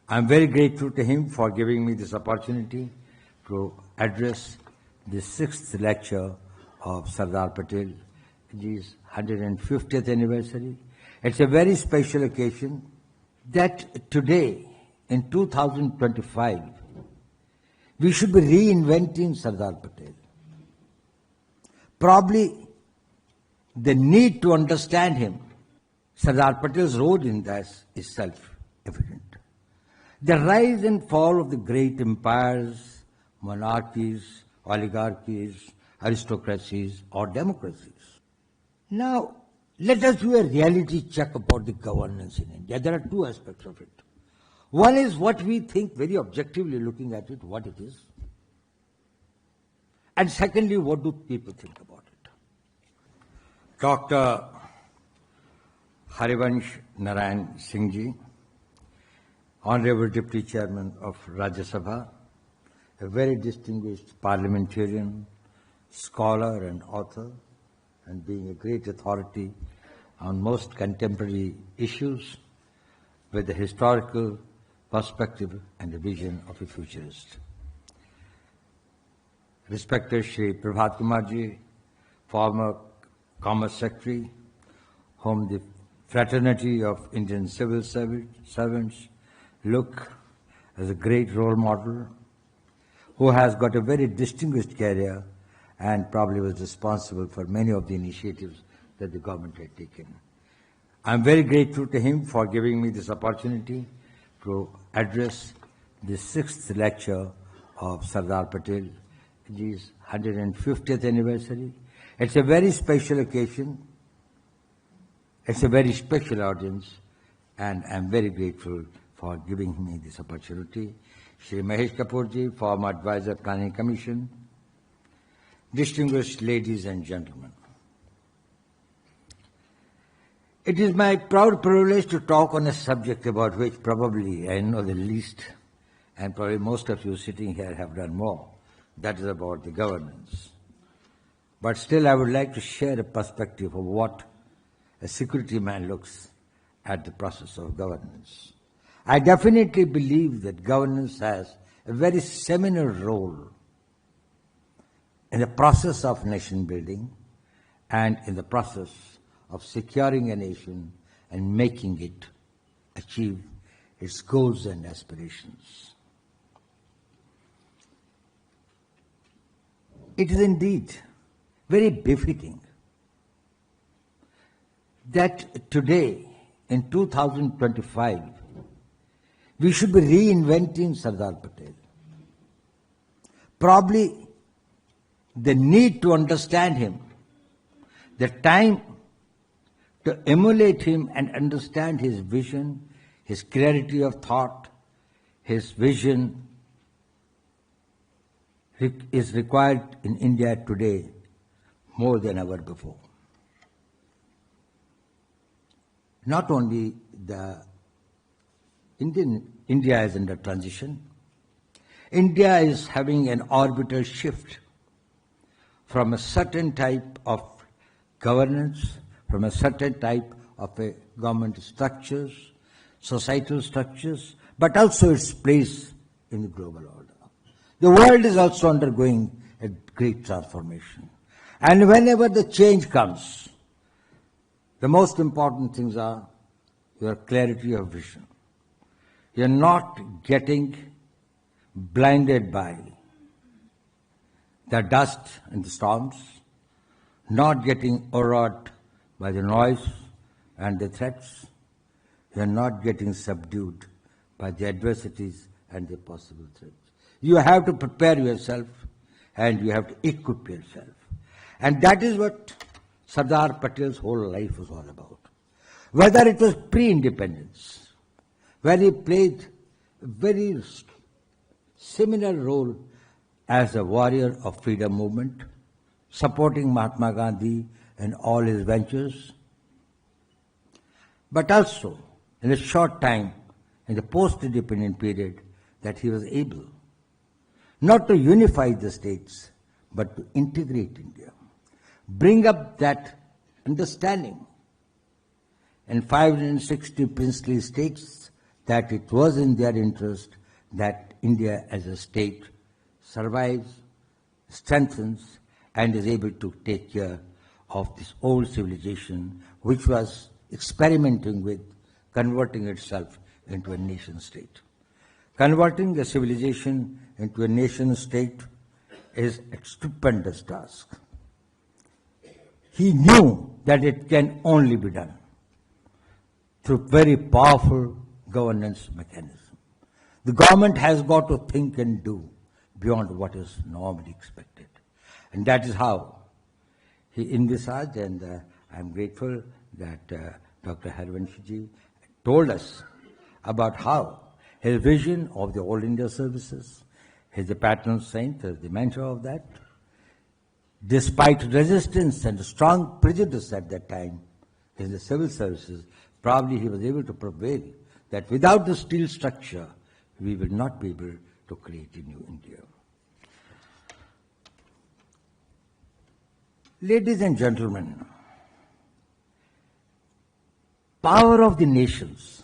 I'm very grateful to him for giving me this opportunity to address the 6th lecture of Sardar Patel, his 150th anniversary. It's a very special occasion that today, in 2025, we should be reinventing Sardar Patel. Probably the need to understand him, Sardar Patel's role in this is self-evident. The rise and fall of the great empires, monarchies, oligarchies, aristocracies, or democracies. Now, let us do a reality check about the governance in India. There are two aspects of it. One is what we think, very objectively looking at it, what it is. And secondly, what do people think about it? Dr. Harivansh Narayan Singh ji, Honorable Deputy Chairman of Rajya Sabha, a very distinguished parliamentarian, scholar and author, and being a great authority on most contemporary issues with a historical perspective and the vision of a futurist. Respected Shri Prabhat Kumar ji, former Commerce Secretary, whom the fraternity of Indian civil servants look as a great role model, who has got a very distinguished career and probably was responsible for many of the initiatives that the government had taken. I'm very grateful to him for giving me this opportunity to address the 6th lecture of Sardar Patel, his 150th anniversary. It's a very special occasion. It's a very special audience, and I'm very grateful for giving me this opportunity. Shri Mahesh Kapoor ji, former Advisor Planning Commission, distinguished ladies and gentlemen. It is my proud privilege to talk on a subject about which probably I know the least, and probably most of you sitting here have done more. That is about the governance. But still, I would like to share a perspective of what a security man looks at the process of governance. I definitely believe that governance has a very seminal role in the process of nation building and in the process of securing a nation and making it achieve its goals and aspirations. It is indeed very befitting that today, in 2025, we should be reinventing Sardar Patel. Probably the need to understand him, the time to emulate him and understand his vision, his clarity of thought, his vision is required in India today more than ever before. Not only India is under transition, India is having an orbital shift from a certain type of governance, from a certain type of a government structures, societal structures, but also its place in the global order. The world is also undergoing a great transformation. And whenever the change comes, the most important things are your clarity of vision. You're not getting blinded by the dust and the storms, not getting overawed by the noise and the threats. You're not getting subdued by the adversities and the possible threats. You have to prepare yourself and you have to equip yourself. And that is what Sardar Patel's whole life was all about. Whether it was pre-independence, where he played a very similar role as a warrior of freedom movement, supporting Mahatma Gandhi in all his ventures, but also in a short time in the post-independent period that he was able not to unify the states, but to integrate India, bring up that understanding. In 560 princely states, that it was in their interest that India as a state survives, strengthens, and is able to take care of this old civilization which was experimenting with converting itself into a nation state. Converting a civilization into a nation state is a stupendous task. He knew that it can only be done through very powerful governance mechanism. The government has got to think and do beyond what is normally expected. And that is how he envisaged, and I'm grateful that Dr. Harvanshiji told us about how his vision of the All India services, he's the patron saint, the mentor of that. Despite resistance and strong prejudice at that time in the civil services, probably he was able to prevail that without the steel structure, we will not be able to create a new India. Ladies and gentlemen, power of the nations,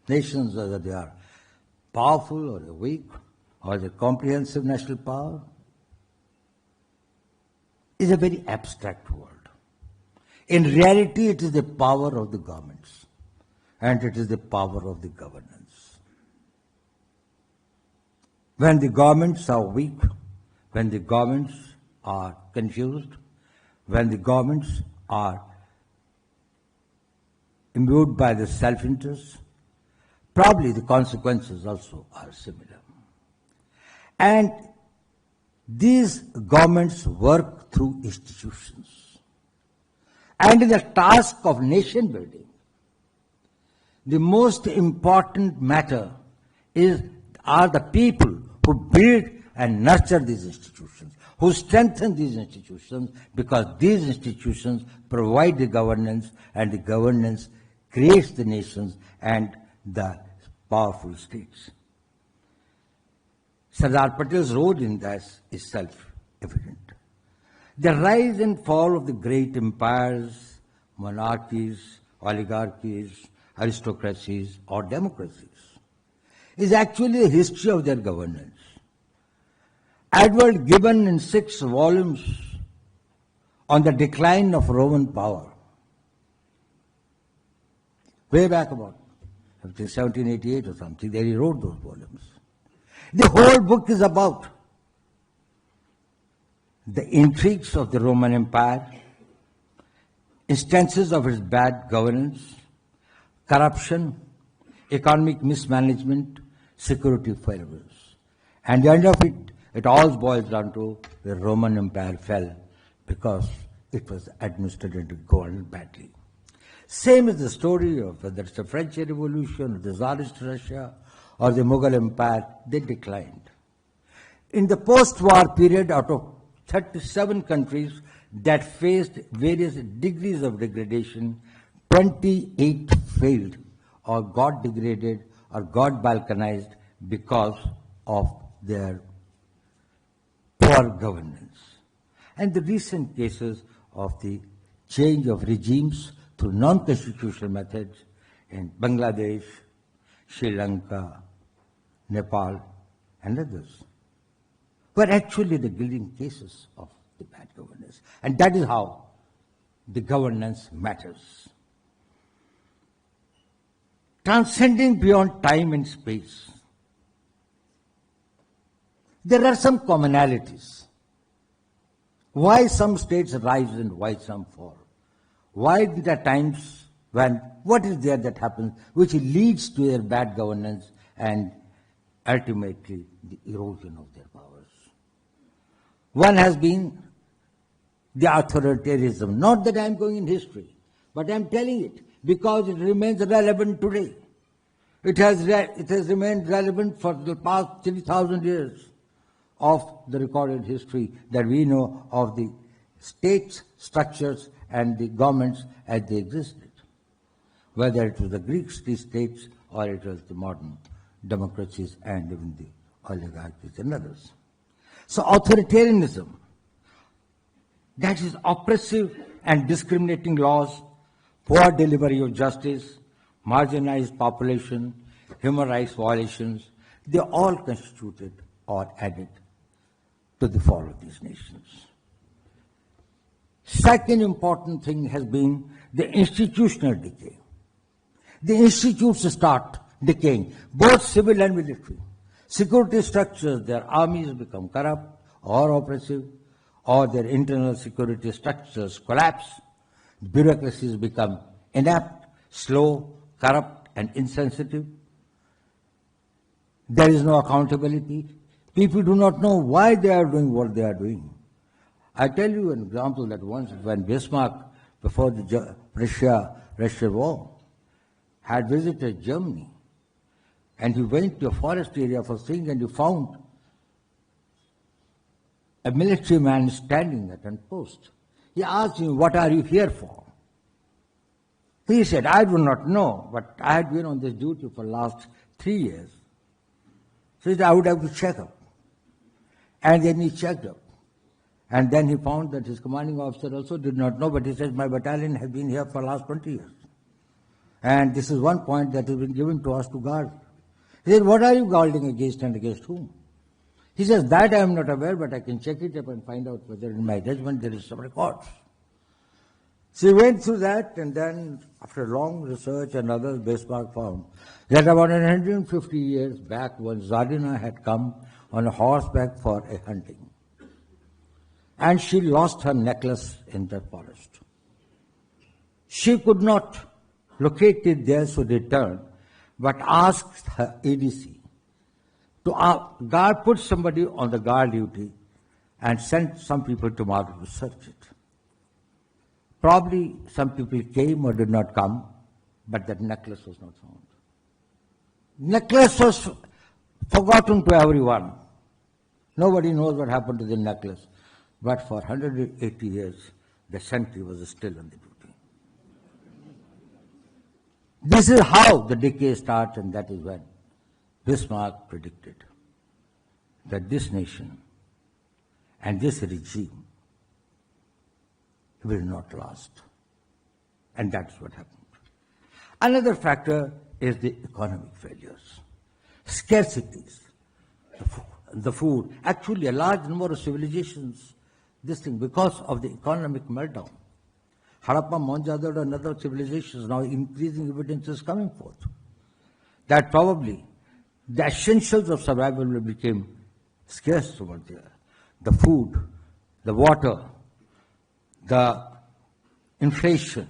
whether they are powerful or weak, or the comprehensive national power, is a very abstract word. In reality, it is the power of the governments, and it is the power of the governance. When the governments are weak, when the governments are confused, when the governments are imbued by the self-interest, probably the consequences also are similar. And these governments work through institutions. And in the task of nation building, the most important matter are the people who build and nurture these institutions, who strengthen these institutions, because these institutions provide the governance, and the governance creates the nations and the powerful states. Sardar Patel's role in this is self-evident. The rise and fall of the great empires, monarchies, oligarchies, aristocracies, or democracies is actually a history of their governance. Edward Gibbon, in 6 volumes on the decline of Roman power, way back about 1788 or something, there he wrote those volumes. The whole book is about the intrigues of the Roman Empire, instances of its bad governance, corruption, economic mismanagement, security failures. And the end of it, it all boils down to the Roman Empire fell because it was administered and governed badly. Same is the story of whether it's the French Revolution, or the Tsarist Russia, or the Mughal Empire, they declined. In the post-war period, out of 37 countries that faced various degrees of degradation, 28 failed or got degraded or got balkanized because of their poor governance. And the recent cases of the change of regimes through non-constitutional methods in Bangladesh, Sri Lanka, Nepal, and others were actually the gilding cases of the bad governance. And that is how the governance matters. Transcending beyond time and space, there are some commonalities. Why some states rise and why some fall? Why there are times when, what is there that happens which leads to their bad governance and ultimately the erosion of their powers? One has been the authoritarianism. Not that I am going in history, but I am telling it because it remains relevant today. It has remained relevant for the past 3,000 years of the recorded history that we know of the states, structures, and the governments as they existed, whether it was the Greek states or it was the modern democracies and even the oligarchies and others. So authoritarianism, that is oppressive and discriminating laws, poor delivery of justice, marginalized population, human rights violations, they all constituted or added to the fall of these nations. Second important thing has been the institutional decay. The institutes start decaying, both civil and military. Security structures, their armies become corrupt or oppressive, or their internal security structures collapse. Bureaucracies become inept, slow, corrupt, and insensitive. There is no accountability. People do not know why they are doing what they are doing. I tell you an example that once when Bismarck, before the Russia war, had visited Germany, and he went to a forest area for seeing, and he found a military man standing at a post. He asked him, "What are you here for?" He said, "I do not know, but I had been on this duty for the last 3 years. So he said, I would have to check up." And then he checked up. And then he found that his commanding officer also did not know, but he said, "My battalion has been here for the last 20 years. And this is one point that has been given to us to guard." He said, "What are you guarding against and against whom?" He says, "That I am not aware, but I can check it up and find out whether in my judgment there is some records." So he went through that, and then after long research and others, Bismarck found that about 150 years back, when Zardina had come on a horseback for a hunting, and she lost her necklace in the forest. She could not locate it there, so returned, but asked her ADC to put somebody on the guard duty and send some people tomorrow to search it. Probably some people came or did not come, but that necklace was not found. Necklace was forgotten to everyone. Nobody knows what happened to the necklace. But for 180 years, the sentry was still on the duty. This is how the decay starts, and that is when Bismarck predicted that this nation and this regime will not last. And that's what happened. Another factor is the economic failures, scarcities, the food. Actually, a large number of civilizations, this thing, because of the economic meltdown. Harappa, Mohenjo-daro, and other civilizations, now increasing evidence is coming forth that probably the essentials of survival will become scarce over there. The food, the water, the inflation,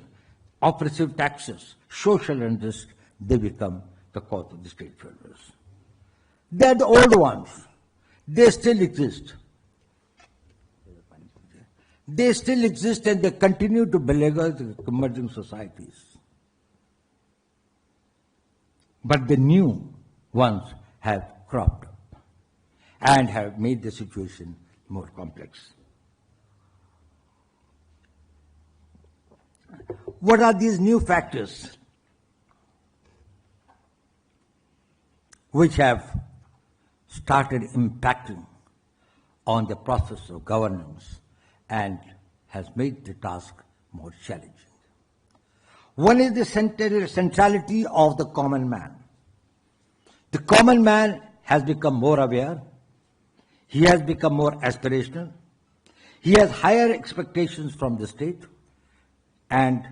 oppressive taxes, social unrest, they become the cause of the state failures. They are the old ones. They still exist. They still exist, and they continue to beleaguer the emerging societies. But the new ones have cropped up and have made the situation more complex. What are these new factors which have started impacting on the process of governance and has made the task more challenging? One is the centrality of the common man. The common man has become more aware. He has become more aspirational. He has higher expectations from the state. And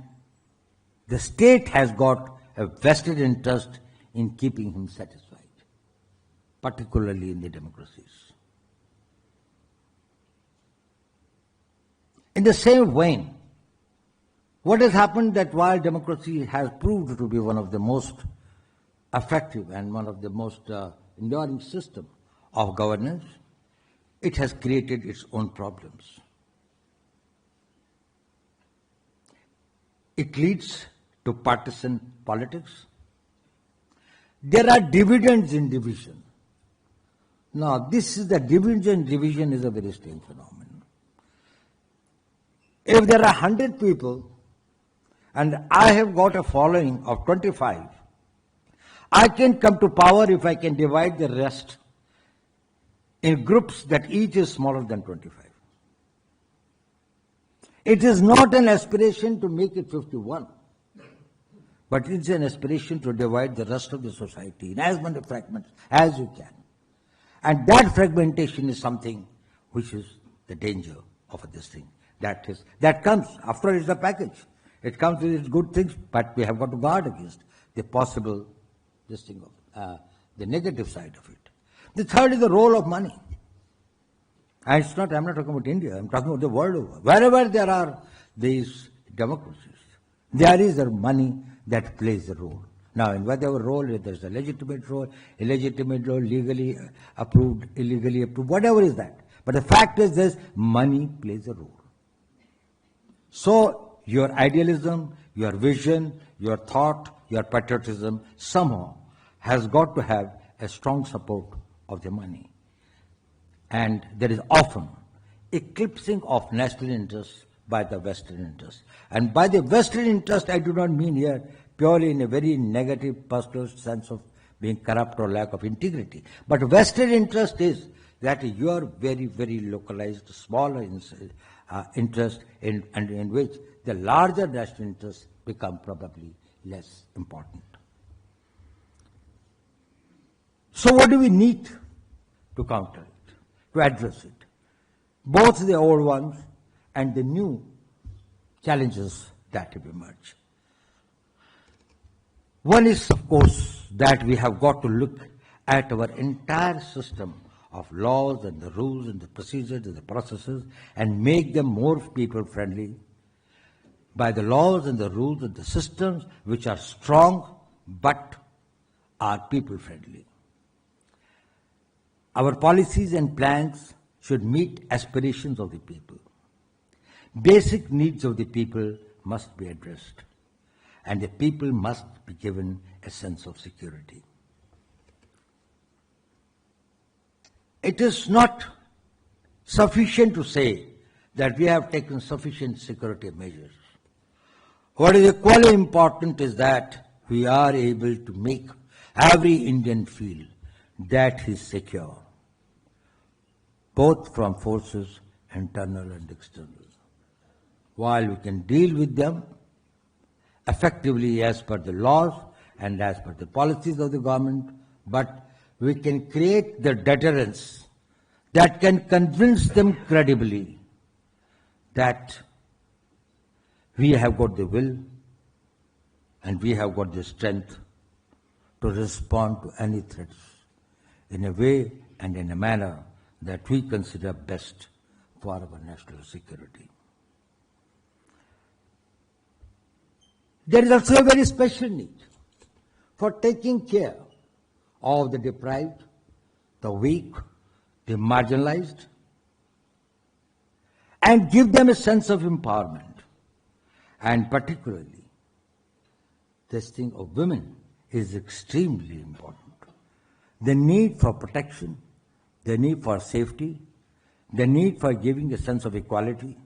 the state has got a vested interest in keeping him satisfied, particularly in the democracies. In the same vein, what has happened that while democracy has proved to be one of the most effective and one of the most enduring systems of governance, it has created its own problems. It leads to partisan politics. There are dividends in division. Now, this is the division is a very strange phenomenon. If there are 100 people and I have got a following of 25, I can come to power if I can divide the rest in groups that each is smaller than 25. It is not an aspiration to make it 51. but it's an aspiration to divide the rest of the society in as many fragments as you can. And that fragmentation is something which is the danger of this thing. That comes, after all, it's a package. It comes with its good things, but we have got to guard against the possible, the negative side of it. The third is the role of money. And I'm not talking about India, I'm talking about the world over. Wherever there are these democracies, there is a money that plays a role. Now, in whatever role, there's a legitimate role, illegitimate role, legally approved, illegally approved, whatever is that. But the fact is this, money plays a role. So, your idealism, your vision, your thought, your patriotism somehow has got to have a strong support of the money. And there is often eclipsing of national interests by the Western interest. And by the Western interest, I do not mean here purely in a very negative personal sense of being corrupt or lack of integrity. But Western interest is that your very, very localized, smaller interest in which the larger national interests become probably less important. So what do we need to counter it, to address it? Both the old ones and the new challenges that have emerged. One is, of course, that we have got to look at our entire system of laws and the rules and the procedures and the processes and make them more people-friendly by the laws and the rules and the systems which are strong but are people-friendly. Our policies and plans should meet aspirations of the people. Basic needs of the people must be addressed, and the people must be given a sense of security. It is not sufficient to say that we have taken sufficient security measures. What is equally important is that we are able to make every Indian feel that he is secure, both from forces internal and external. While we can deal with them effectively as per the laws and as per the policies of the government, but we can create the deterrence that can convince them credibly that we have got the will and we have got the strength to respond to any threats in a way and in a manner that we consider best for our national security. There is also a very special need for taking care of the deprived, the weak, the marginalized, and give them a sense of empowerment. And particularly, this thing of women is extremely important. The need for protection, the need for safety, the need for giving a sense of equality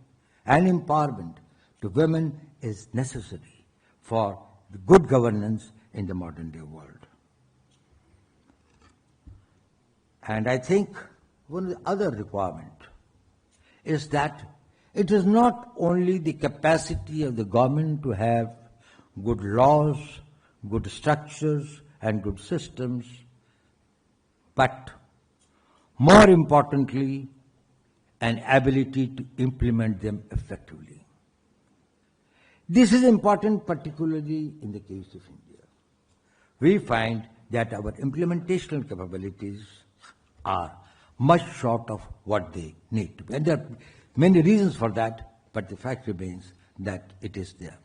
and empowerment to women is necessary for the good governance in the modern day world. And I think one of the other requirements is that it is not only the capacity of the government to have good laws, good structures, and good systems, but more importantly, an ability to implement them effectively. This is important particularly in the case of India. We find that our implementational capabilities are much short of what they need to be. And there are many reasons for that, but the fact remains that it is there.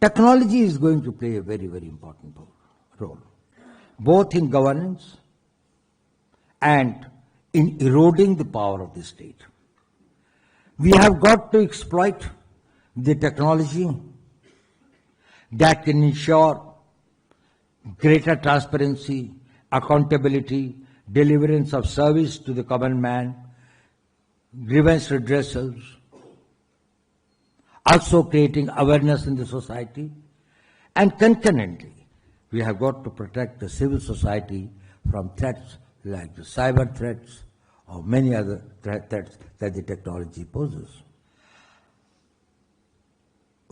Technology is going to play a very, very important role, both in governance and in eroding the power of the state. We have got to exploit the technology that can ensure greater transparency, accountability, deliverance of service to the common man, grievance redressals, also creating awareness in the society, and concurrently, we have got to protect the civil society from threats like the cyber threats or many other threats that the technology poses.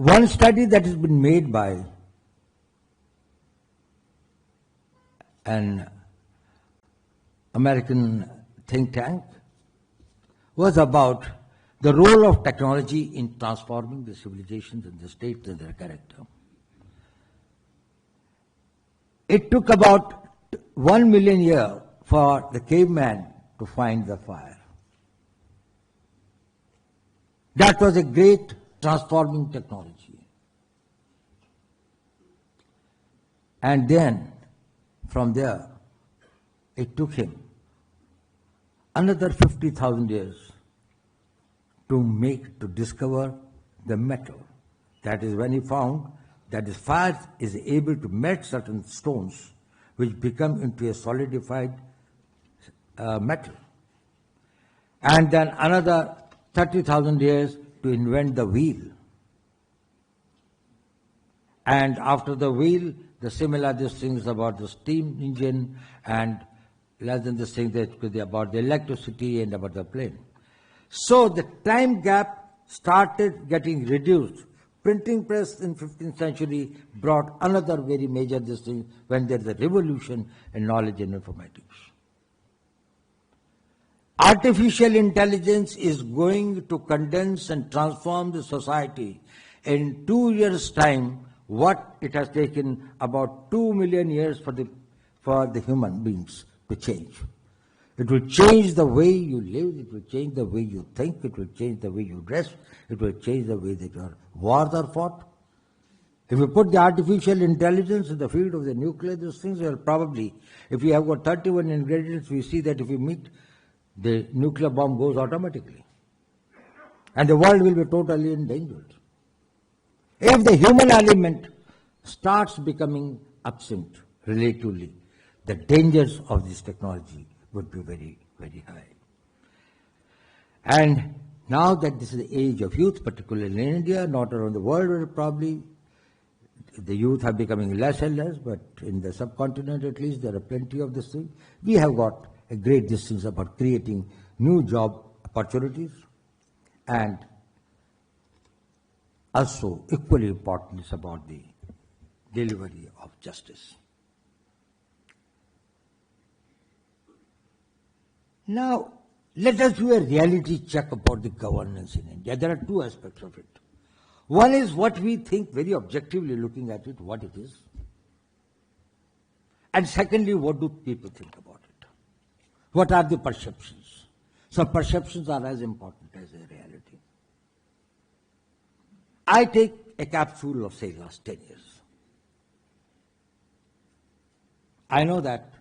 one study that has been made by an American think tank was about the role of technology in transforming the civilizations and the states and their character. It took about 1 million years for the caveman to find the fire. That was a great transforming technology. And then, from there, it took him another 50,000 years to discover the metal. That is when he found that the fire is able to melt certain stones which become into a solidified metal. And then another 30,000 years to invent the wheel. And after the wheel, the similar things about the steam engine, and less than this thing that could be about the electricity and about the plane. So the time gap started getting reduced. Printing press in 15th century brought another very major thing when there's a revolution in knowledge and informatics. Artificial intelligence is going to condense and transform the society in 2 years' time, what it has taken about 2 million years for the human beings to change. It will change the way you live, it will change the way you think, it will change the way you dress, it will change the way that your wars are fought. If you put the artificial intelligence in the field of the nuclear, these things will probably, if we have got 31 ingredients, we see that if we meet, the nuclear bomb goes automatically. And the world will be totally endangered. If the human element starts becoming absent relatively, the dangers of this technology would be very, very high. And now that this is the age of youth, particularly in India, not around the world, where probably the youth are becoming less and less, but in the subcontinent at least, there are plenty of this thing. We have got a great distance about creating new job opportunities, and also equally important is about the delivery of justice. Now, let us do a reality check about the governance in India. There are two aspects of it. One is what we think very objectively looking at it, what it is. And secondly, what do people think about it? What are the perceptions? So perceptions are as important as a reality. I take a capsule of, say, last 10 years. I know that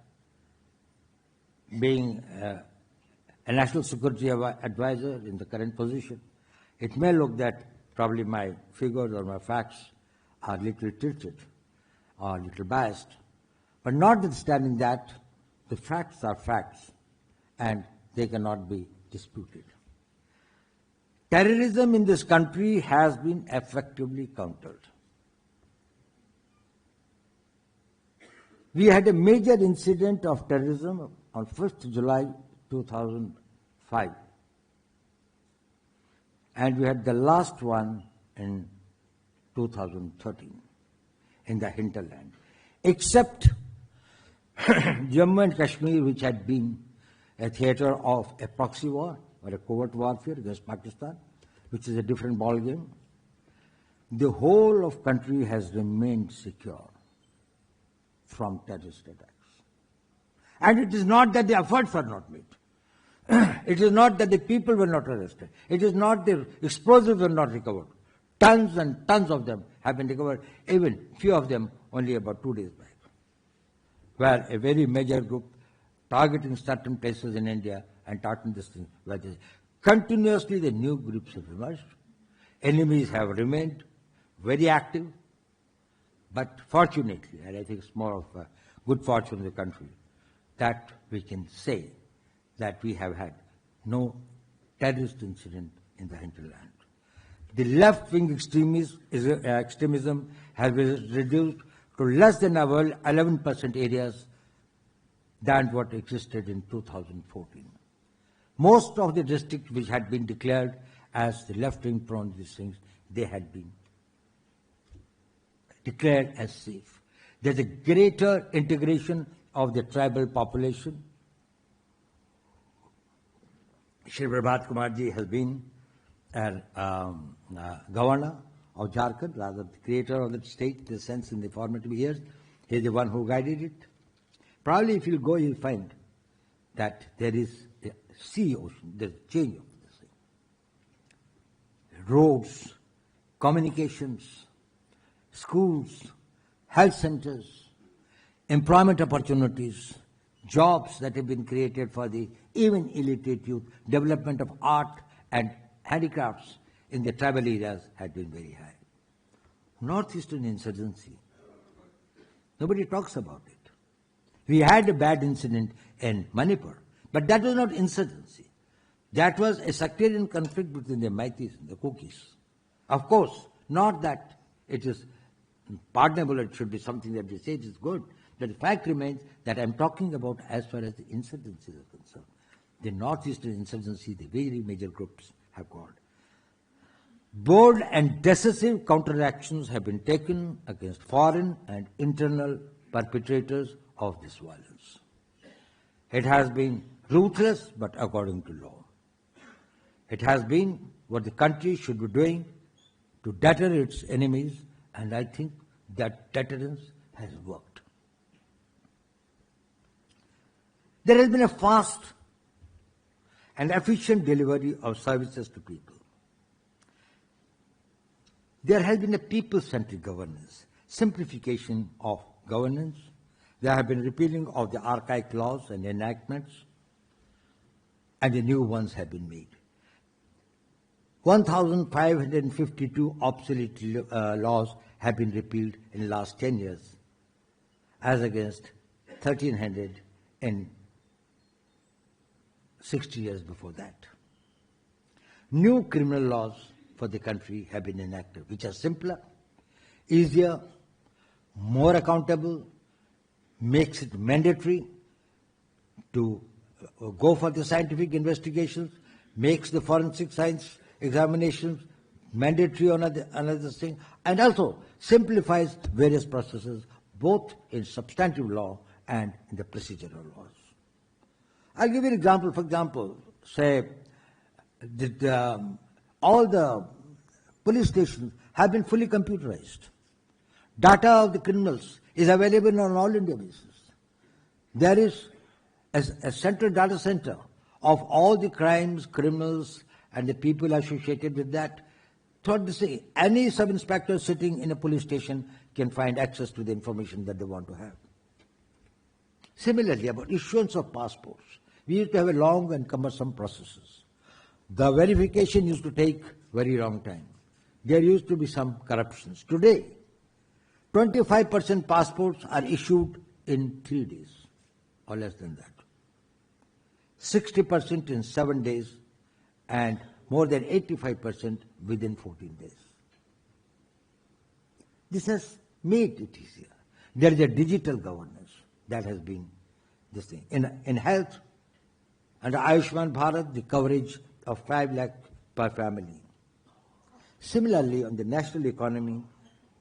being a national security advisor in the current position, it may look that probably my figures or my facts are a little tilted or a little biased. But notwithstanding that, the facts are facts and they cannot be disputed. Terrorism in this country has been effectively countered. We had a major incident of terrorism on 1st July 2005. And we had the last one in 2013 in the hinterland. Except Jammu and Kashmir, which had been a theater of a proxy war or a covert warfare against Pakistan, which is a different ballgame, the whole of country has remained secure from terrorist attacks. And it is not that the efforts were not made. It is not that the people were not arrested. It is not the explosives were not recovered. Tons and tons of them have been recovered, even few of them only about 2 days back, where a very major group targeting certain places in India and targeting this thing, where continuously the new groups have emerged. Enemies have remained very active, but fortunately, and I think it's more of a good fortune in the country, that we can say that we have had no terrorist incident in the hinterland. The left-wing extremism has been reduced to less than 11% areas than what existed in 2014. Most of the districts which had been declared as the left-wing prone these things, they had been declared as safe. There's a greater integration of the tribal population. Shri Prabhat Kumar ji has been governor of Jharkhand, rather the creator of the state, in the sense in the formative years. He is the one who guided it. Probably if you go, you'll find that there is a sea ocean, there's a change of this thing. Roads, communications, schools, health centers, employment opportunities, jobs that have been created for the even illiterate youth, development of art and handicrafts in the tribal areas had been very high. Northeastern insurgency, nobody talks about it. We had a bad incident in Manipur, but that was not insurgency. That was a sectarian conflict between the Meiteis and the Kukis. Of course, not that it is pardonable, it should be something that they say it is good. But the fact remains that I'm talking about as far as the insurgencies are concerned. The Northeastern insurgency, the very major groups have called. Bold and decisive counteractions have been taken against foreign and internal perpetrators of this violence. It has been ruthless, but according to law. It has been what the country should be doing to deter its enemies, and I think that deterrence has worked. There has been a fast and efficient delivery of services to people. There has been a people-centric governance, simplification of governance. There have been repealing of the archaic laws and enactments, and the new ones have been made. 1,552 obsolete laws have been repealed in the last 10 years, as against 1,300 in 60 years before that. New criminal laws for the country have been enacted, which are simpler, easier, more accountable, makes it mandatory to go for the scientific investigations, makes the forensic science examinations mandatory on another thing, and also simplifies various processes, both in substantive law and in the procedural laws. I'll give you an example. For example, say that all the police stations have been fully computerized. Data of the criminals is available on all India basis. There is a central data center of all the crimes, criminals, and the people associated with that. Throughout the city, any sub-inspector sitting in a police station can find access to the information that they want to have. Similarly, about issuance of passports, we used to have a long and cumbersome processes. The verification used to take very long time. There used to be some corruptions. Today, 25% passports are issued in 3 days, or less than that. 60% in 7 days, and more than 85% within 14 days. This has made it easier. There is a digital governance that has been this thing. In health, under Ayushman Bharat, the coverage of 5 lakh per family. Similarly, on the national economy,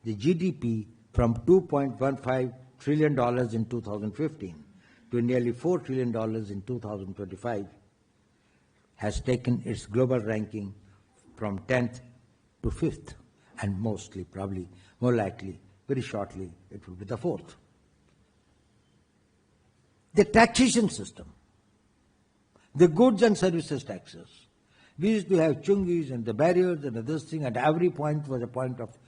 the GDP from $2.15 trillion in 2015 to nearly $4 trillion in 2025 has taken its global ranking from 10th to 5th, and mostly, probably, more likely, very shortly, it will be the 4th. The taxation system, the goods and services taxes. We used to have chungis and the barriers and this thing, and every point was a point of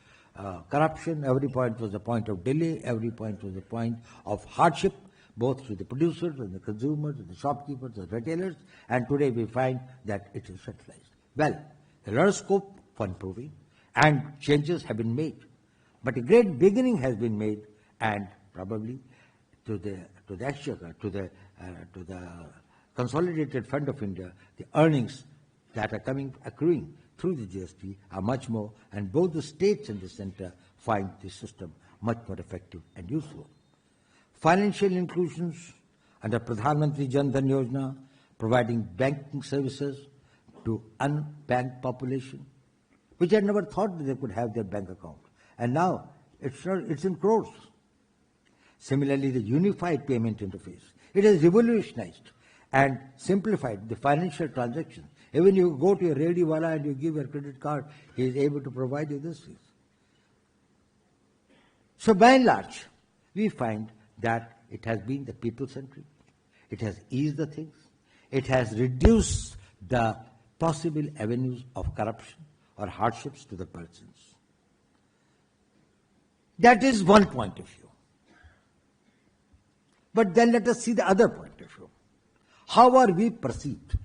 corruption, every point was a point of delay, every point was a point of hardship, both to the producers and the consumers and the shopkeepers and retailers, and today we find that it is centralized. Well, a lot of scope for improving, and changes have been made. But a great beginning has been made, and probably to the exchequer, to the Consolidated Fund of India, the earnings that are accruing through the GST are much more, and both the states and the center find the system much more effective and useful. Financial inclusions under Pradhan Mantri Jan Dhan Yojana, providing banking services to unbanked population, which had never thought that they could have their bank account. And now It's not, it's in crores. Similarly, the unified payment interface, it has revolutionized and simplified the financial transactions. Even you go to a rediwala and you give your credit card, he is able to provide you this. So by and large, we find that it has been the people-centric. It has eased the things. It has reduced the possible avenues of corruption or hardships to the persons. That is one point of view. But then let us see the other point of view. How are we perceived?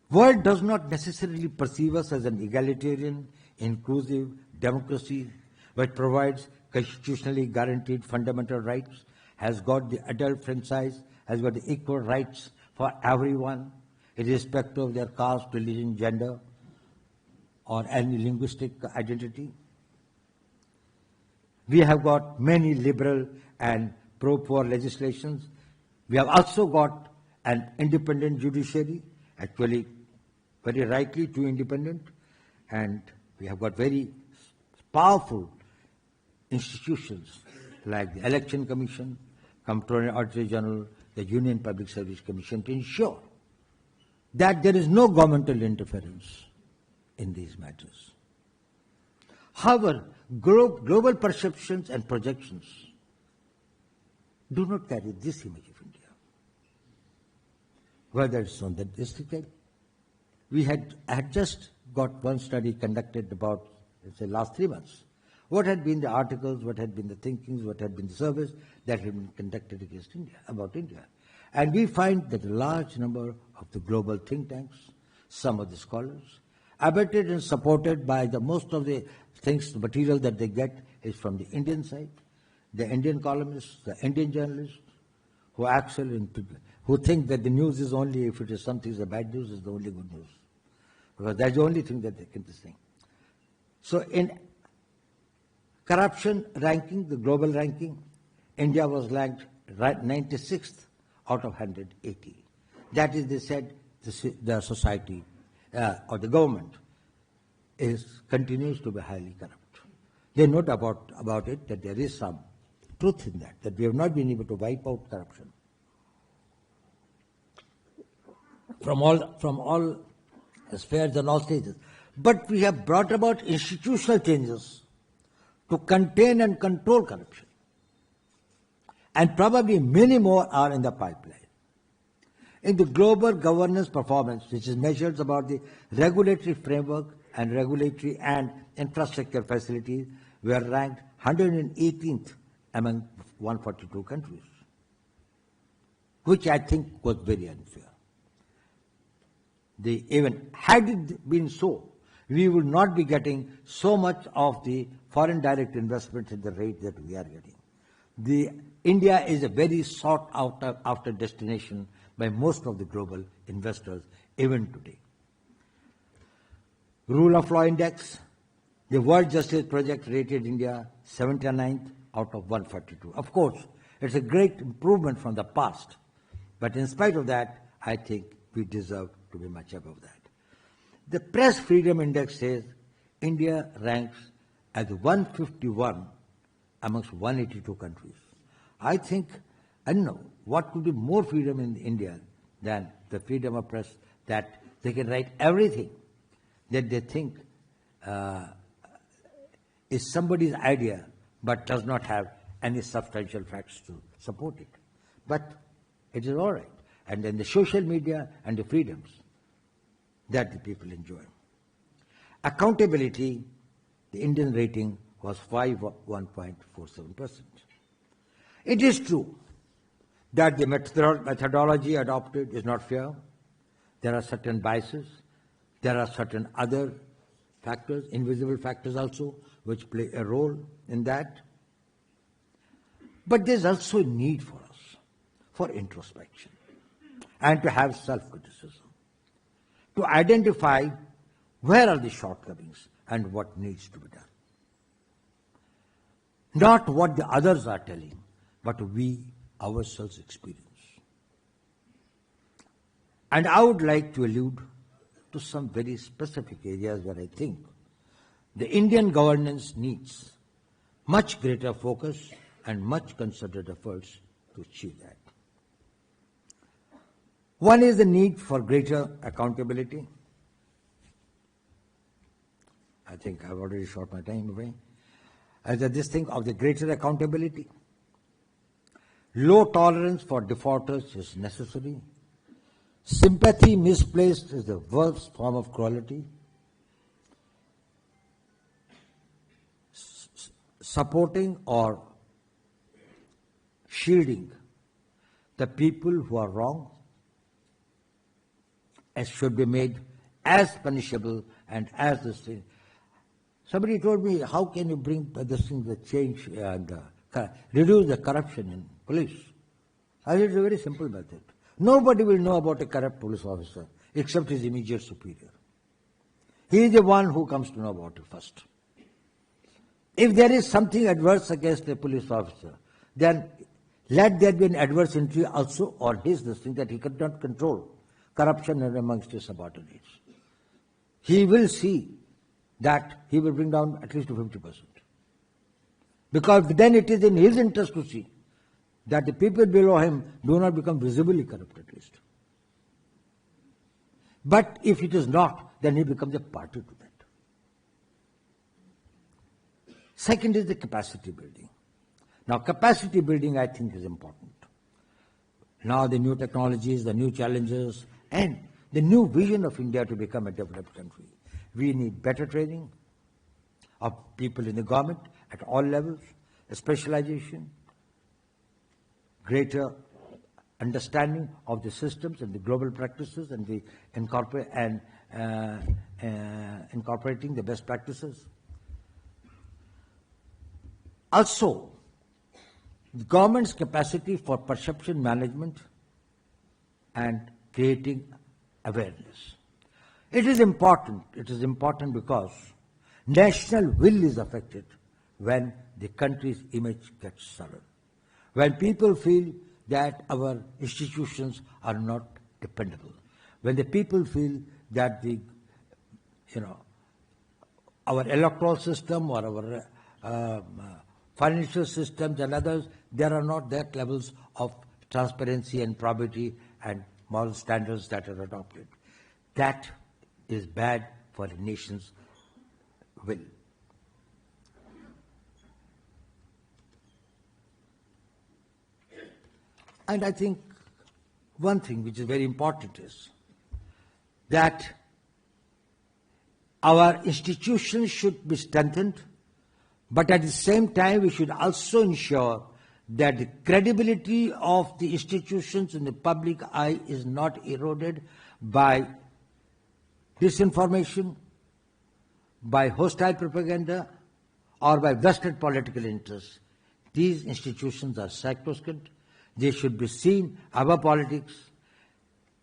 World does not necessarily perceive us as an egalitarian, inclusive democracy which provides constitutionally guaranteed fundamental rights, has got the adult franchise, has got the equal rights for everyone, irrespective of their caste, religion, gender, or any linguistic identity. We have got many liberal and pro-poor legislations. We have also got an independent judiciary, actually very rightly too independent, and we have got very powerful institutions like the Election Commission, Comptroller and Auditor General, the Union Public Service Commission to ensure that there is no governmental interference in these matters. However, global perceptions and projections do not carry this image of India. Whether it's on the district level, we had just got one study conducted about, let's say, last 3 months. What had been the articles, what had been the thinkings, what had been the surveys that had been conducted against India, about India. And we find that a large number of the global think tanks, some of the scholars, abetted and supported by the most of the things, the material that they get is from the Indian side, the Indian columnists, the Indian journalists, who actually, who think that the news is only, if it is something is a bad news, is the only good news. Because that's the only thing that they can think. So in corruption ranking, the global ranking, India was ranked 96th out of 180. That is, they said, the society or the government continues to be highly corrupt. They note about it that there is some truth in that we have not been able to wipe out corruption from all spheres and all stages. But we have brought about institutional changes to contain and control corruption. And probably many more are in the pipeline. In the global governance performance, which is measures about the regulatory framework and regulatory and infrastructure facilities, we are ranked 118th among 142 countries, which I think was very unfair. Even had it been so, we would not be getting so much of the foreign direct investment at the rate that we are getting. India is a very sought after destination by most of the global investors, even today. Rule of Law Index, the World Justice Project rated India 79th out of 142. Of course, it's a great improvement from the past, but in spite of that, I think we deserve to be much above that. The Press Freedom Index says India ranks as 151 amongst 182 countries. I think, I don't know, what could be more freedom in India than the freedom of press, that they can write everything that they think is somebody's idea but does not have any substantial facts to support it. But it is all right. And then the social media and the freedoms that the people enjoy. Accountability, the Indian rating was 1.47%. It is true that the methodology adopted is not fair. There are certain biases. There are certain other factors, invisible factors also, which play a role in that. But there's also a need for us, for introspection, and to have self-criticism, to identify where are the shortcomings and what needs to be done. Not what the others are telling, but we ourselves experience. And I would like to allude to some very specific areas where I think the Indian governance needs much greater focus and much concerted efforts to achieve that. One is the need for greater accountability. I think I've already shot my time away. This thing of the greater accountability. Low tolerance for defaulters is necessary. Sympathy misplaced is the worst form of cruelty. Supporting or shielding the people who are wrong should be made as punishable and as this thing. Somebody told me, how can you bring this thing, the change and reduce the corruption in police? I said, it's a very simple method. Nobody will know about a corrupt police officer except his immediate superior. He is the one who comes to know about it first. If there is something adverse against a police officer, then let there be an adverse entry also on his listing that he could not control corruption amongst his subordinates. He will see that he will bring down at least to 50%. Because then it is in his interest to see that the people below him do not become visibly corrupt at least. But if it is not, then he becomes a party to that. Second is the capacity building. Now, capacity building, I think, is important. Now, the new technologies, the new challenges, and the new vision of India to become a developed country. We need better training of people in the government at all levels, a specialization, greater understanding of the systems and the global practices, and the incorporating the best practices. Also, the government's capacity for perception management and creating awareness. It is important. It is important because national will is affected when the country's image gets sullied. When people feel that our institutions are not dependable. When the people feel that our electoral system or our financial systems and others, there are not that levels of transparency and probity and moral standards that are adopted. That is bad for a nation's will. And I think one thing which is very important is that our institutions should be strengthened, but at the same time we should also ensure that the credibility of the institutions in the public eye is not eroded by disinformation, by hostile propaganda, or by vested political interests. These institutions are sacrosanct. They should be seen above politics.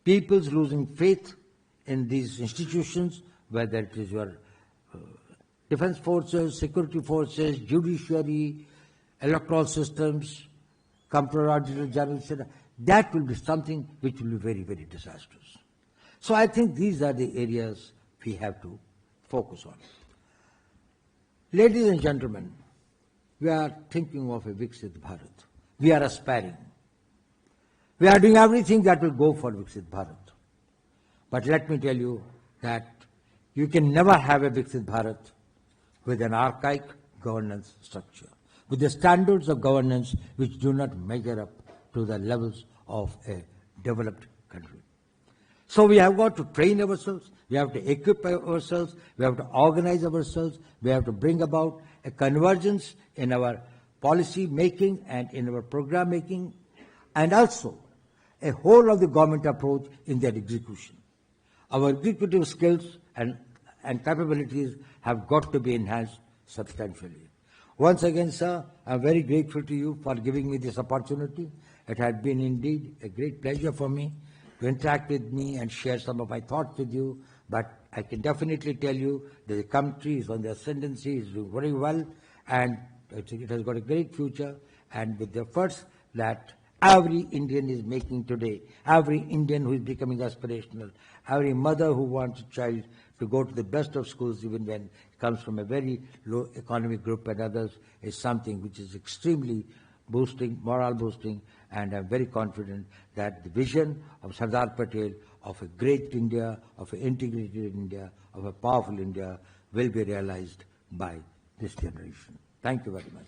People's losing faith in these institutions, whether it is your defense forces, security forces, judiciary, electoral systems, comptroller general, etc., that will be something which will be very, very disastrous. So I think these are the areas we have to focus on. Ladies and gentlemen, we are thinking of a Viksit Bharat. We are aspiring. We are doing everything that will go for Viksit Bharat. But let me tell you that you can never have a Viksit Bharat with an archaic governance structure, with the standards of governance which do not measure up to the levels of a developed country. So we have got to train ourselves, we have to equip ourselves, we have to organize ourselves, we have to bring about a convergence in our policy making and in our program making, and also a whole of the government approach in their execution. Our executive skills and capabilities have got to be enhanced substantially. Once again, sir, I am very grateful to you for giving me this opportunity. It has been indeed a great pleasure for me to interact with me and share some of my thoughts with you, but I can definitely tell you that the country is on the ascendancy, is doing very well, and it has got a great future, and with the efforts that every Indian is making today, every Indian who is becoming aspirational, every mother who wants a child to go to the best of schools even when it comes from a very low economic group and others, is something which is extremely boosting, morale boosting, and I'm very confident that the vision of Sardar Patel of a great India, of an integrated India, of a powerful India will be realized by this generation. Thank you very much.